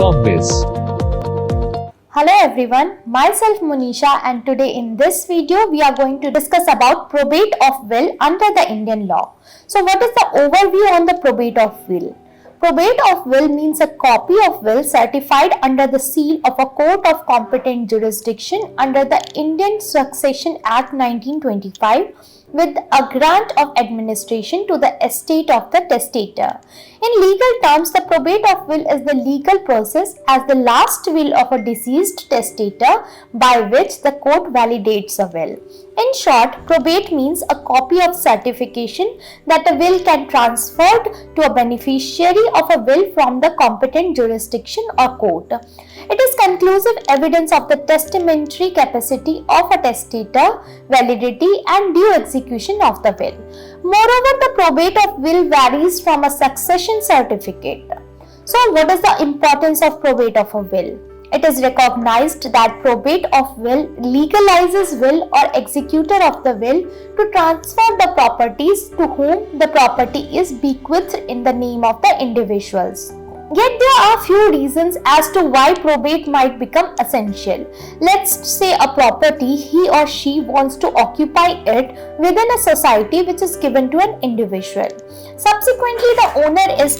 Corpus. Hello everyone, myself Monisha, and today in this video we are going to discuss about probate of will under the Indian law. So what is the overview on the probate of will? Probate of will means a copy of will certified under the seal of a court of competent jurisdiction under the Indian Succession Act 1925 with a grant of administration to the estate of the testator. In legal terms, the probate of will is the legal process as the last will of a deceased testator by which the court validates a will. In short, probate means a copy of certification that a will can transferred to a beneficiary of a will from the competent jurisdiction or court. It is conclusive evidence of the testamentary capacity of a testator, validity and due execution of the will. Moreover, the probate of will varies from a succession certificate. So, what is the importance of probate of a will? It is recognized that probate of will legalizes will or executor of the will to transfer the properties to whom the property is bequeathed in the name of the individuals. Yet there are few reasons as to why probate might become essential. Let's say a property he or she wants to occupy it within a society which is given to an individual. Subsequently, the owner is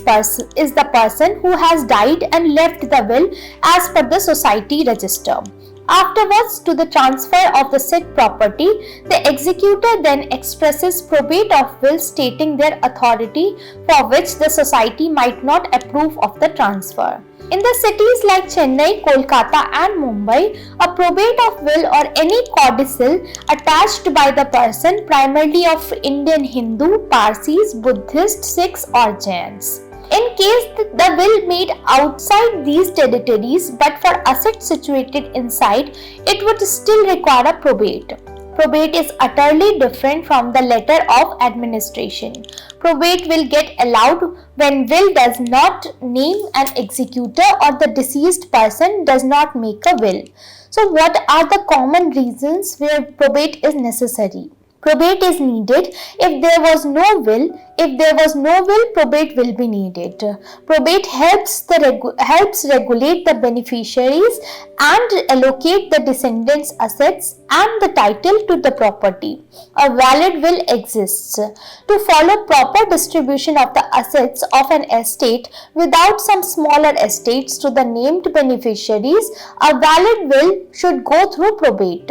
the person who has died and left the will as per the society register. Afterwards, to the transfer of the said property, the executor then expresses probate of will stating their authority for which the society might not approve of the transfer. In the cities like Chennai, Kolkata and Mumbai, a probate of will or any codicil attached by the person primarily of Indian Hindu, Parsis, Buddhist, Sikhs or Jains. In case the will made outside these territories but for assets situated inside, it would still require a probate. Probate is utterly different from the letter of administration. Probate will get allowed when will does not name an executor or the deceased person does not make a will. So what are the common reasons where probate is necessary? Probate is needed if there was no will. If there was no will, probate will be needed. Probate helps regulate the beneficiaries and allocate the descendants' assets and the title to the property. A valid will exists. To follow proper distribution of the assets of an estate without some smaller estates to the named beneficiaries, a valid will should go through probate.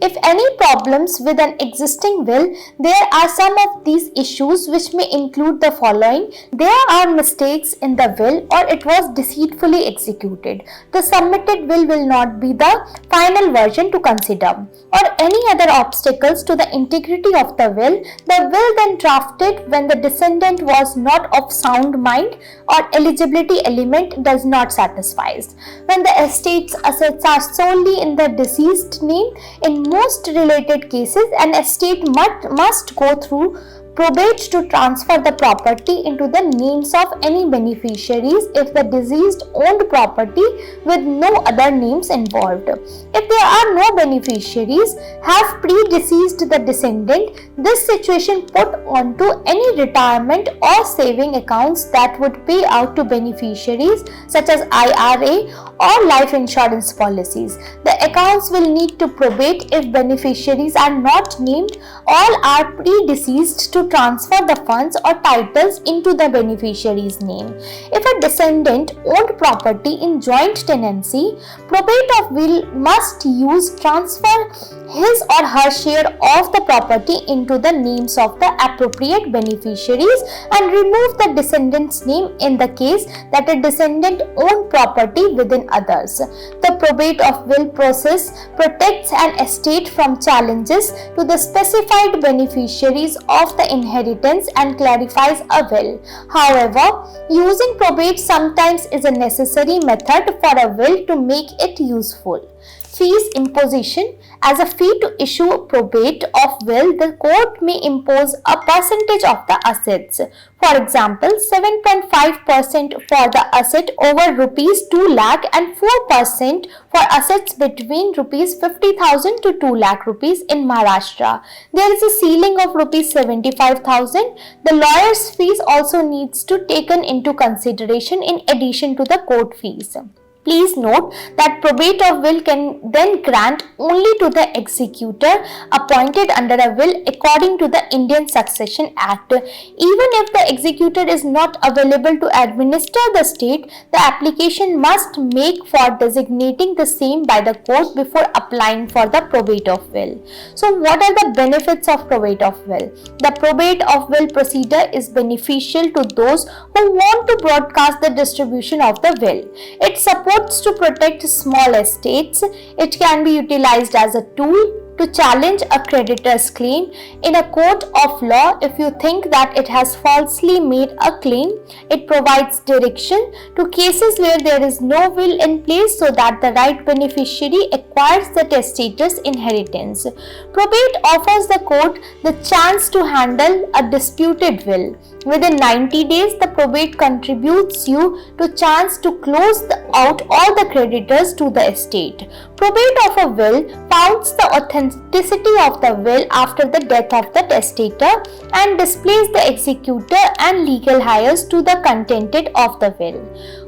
If any problems with an existing will, there are some of these issues which may include the following. There are mistakes in the will or it was deceitfully executed. The submitted will not be the final version to consider. Or any other obstacles to the integrity of the will then drafted when the descendant was not of sound mind or eligibility element does not satisfy. When the estate's assets are solely in the deceased name, in most related cases, an estate must go through probate to transfer the property into the names of any beneficiaries if the deceased owned property with no other names involved. If there are no beneficiaries have predeceased the descendant, this situation put onto any retirement or saving accounts that would pay out to beneficiaries such as IRA or life insurance policies. The accounts will need to probate if beneficiaries are not named. All are predeceased to transfer the funds or titles into the beneficiary's name. If a descendant owned property in joint tenancy, probate of will must transfer his or her share of the property into the names of the appropriate beneficiaries and remove the descendant's name in the case that a descendant owned property within others. The probate of will process protects an estate from challenges to the specified beneficiaries of the inheritance and clarifies a will. However, using probate sometimes is a necessary method for a will to make it useful. Fees imposition. As a fee to issue a probate of will, the court may impose a percentage of the assets. For example, 7.5% for the asset over rupees 2 lakh and 4% for assets between rupees 50,000 to 2 lakh rupees in Maharashtra. There is a ceiling of rupees 75,000. The lawyer's fees also needs to taken into consideration in addition to the court fees. Please note that probate of will can then grant only to the executor appointed under a will according to the Indian Succession Act. Even if the executor is not available to administer the estate, the application must make for designating the same by the court before applying for the probate of will. So what are the benefits of probate of will? The probate of will procedure is beneficial to those who want to broadcast the distribution of the will. It supports to protect small estates. It can be utilized as a tool to challenge a creditor's claim in a court of law if you think that it has falsely made a claim. It provides direction to cases where there is no will in place so that the right beneficiary acquires the testator's inheritance. Probate offers the court the chance to handle a disputed will. Within 90 days, the probate contributes you to chance to close out all the creditors to the estate. Probate of a will founds the authenticity of the will after the death of the testator and displays the executor and legal heirs to the contented of the will.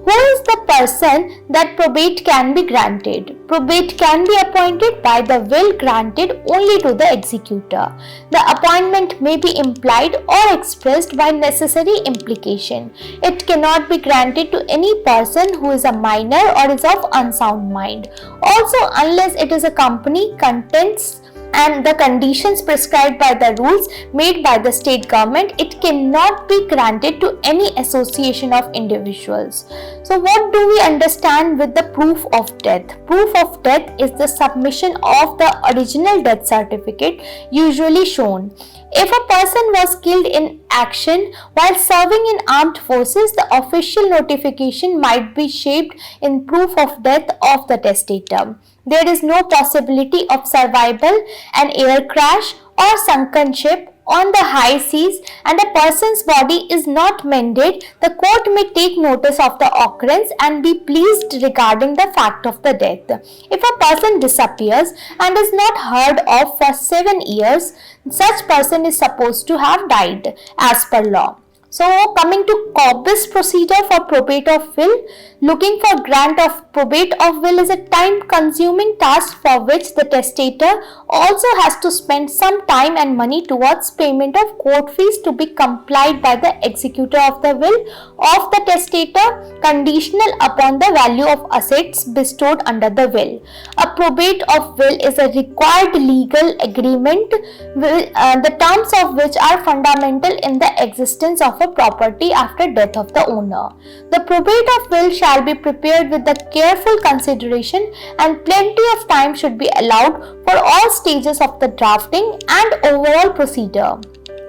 Who is the person that probate can be granted? Probate can be appointed by the will granted only to the executor. The appointment may be implied or expressed by necessary implication. It cannot be granted to any person who is a minor or is of unsound mind. Also, unless it is a company, contents and the conditions prescribed by the rules made by the state government, it cannot be granted to any association of individuals. So what do we understand with the proof of death? Proof of death is the submission of the original death certificate usually shown. If a person was killed in action while serving in armed forces, the official notification might be shaped in proof of death of the testator. There is no possibility of survival, an air crash or sunken ship on the high seas, and a person's body is not mended. The court may take notice of the occurrence and be pleased regarding the fact of the death. If a person disappears and is not heard of for 7 years, such person is supposed to have died as per law. So coming to Corpus procedure for probate of will, looking for grant of probate of will is a time-consuming task for which the testator also has to spend some time and money towards payment of court fees to be complied by the executor of the will of the testator, conditional upon the value of assets bestowed under the will. A probate of will is a required legal agreement, the terms of which are fundamental in the existence of a property after death of the owner. The probate of will shall be prepared with the careful consideration, and plenty of time should be allowed for all stages of the drafting and overall procedure.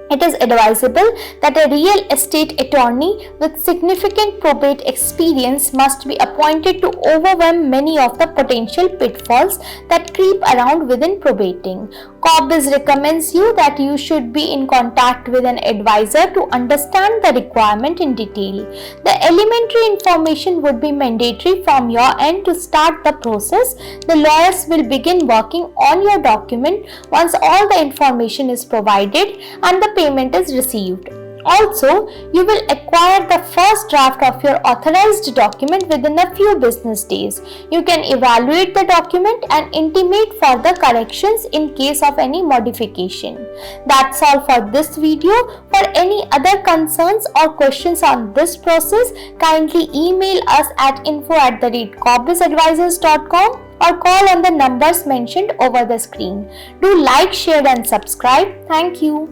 It is advisable that a real estate attorney with significant probate experience must be appointed to overwhelm many of the potential pitfalls that creep around within probating. Corpus recommends you that you should be in contact with an advisor to understand the requirement in detail. The elementary information would be mandatory from your end to start the process. The lawyers will begin working on your document once all the information is provided and the payment is received. Also, you will acquire the first draft of your authorized document within a few business days. You can evaluate the document and intimate further corrections in case of any modification. That's all for this video. For any other concerns or questions on this process, kindly email us at info@corpbisadvisors.com or call on the numbers mentioned over the screen. Do like, share and subscribe. Thank you.